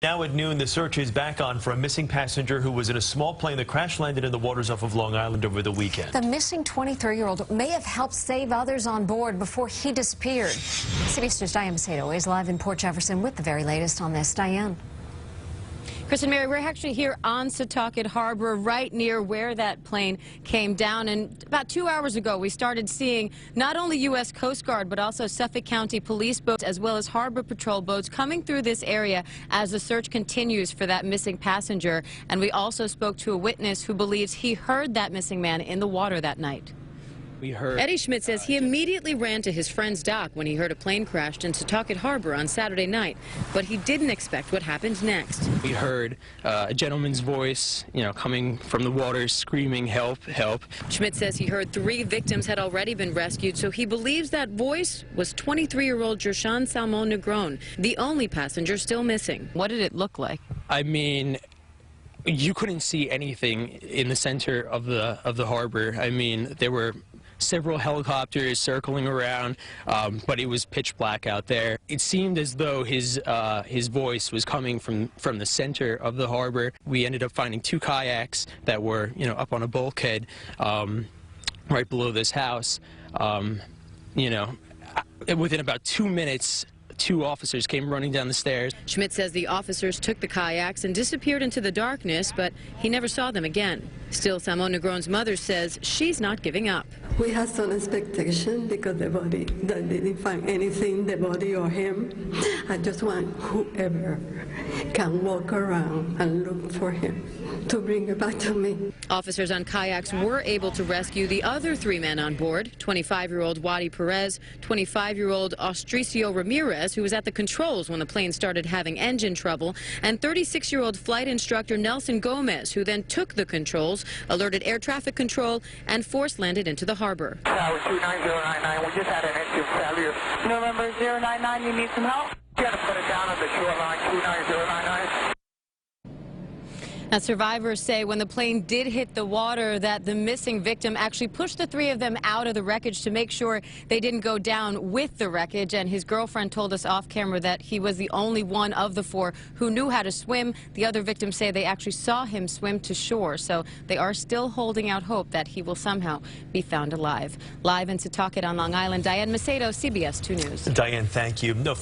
Now at noon, the search is back on for a missing passenger who was in a small plane that crash landed in the waters off of Long Island over the weekend. The missing 23-year-old may have helped save others on board before he disappeared. CBS News' Diane Macedo is live in Port Jefferson with the very latest on this. Diane. Chris and Mary, we're actually here on Setauket Harbor, right near where that plane came down. And about 2 hours ago, we started seeing not only U.S. Coast Guard, but also Suffolk County police boats, as well as Harbor Patrol boats coming through this area as the search continues for that missing passenger. And we also spoke to a witness who believes he heard that missing man in the water that night. We heard. Eddie Schmidt says he immediately ran to his friend's dock when he heard a plane crashed in Setauket Harbor on Saturday night, but he didn't expect what happened next. We heard a gentleman's voice, coming from the water, screaming, "Help, help." Schmidt says he heard 3 victims had already been rescued, so he believes that voice was 23-year-old Jershon Salmon Negron, the only passenger still missing. What did it look like? I mean, you couldn't see anything in the center of the harbor. I mean, there were several helicopters circling around, but it was pitch black out there. It seemed as though his voice was coming from the center of the harbor. We ended up finding 2 kayaks that were, up on a bulkhead right below this house. Within about 2 minutes, 2 officers came running down the stairs. Schmidt says the officers took the kayaks and disappeared into the darkness, but he never saw them again. Still, Salmon Negron's mother says she's not giving up. We had some expectation because the body, that they didn't find anything, the body or him. I just want whoever can walk around and look for him to bring it back to me. Officers on kayaks were able to rescue the other 3 men on board, 25-year-old Wadi Perez, 25-year-old Austricio Ramirez, who was at the controls when the plane started having engine trouble, and 36-year-old flight instructor Nelson Gomez, who then took the controls, alerted air traffic control, and force landed into the harbor. Tower 29099, we just had an engine failure. November 099, you need some help? You got to put it down on the shoreline, 29099. Now, survivors say when the plane did hit the water that the missing victim actually pushed the 3 of them out of the wreckage to make sure they didn't go down with the wreckage. And his girlfriend told us off camera that he was the only one of the 4 who knew how to swim. The other victims say they actually saw him swim to shore. So they are still holding out hope that he will somehow be found alive. Live in Setauket on Long Island, Diane Macedo, CBS 2 News. Diane, thank you. No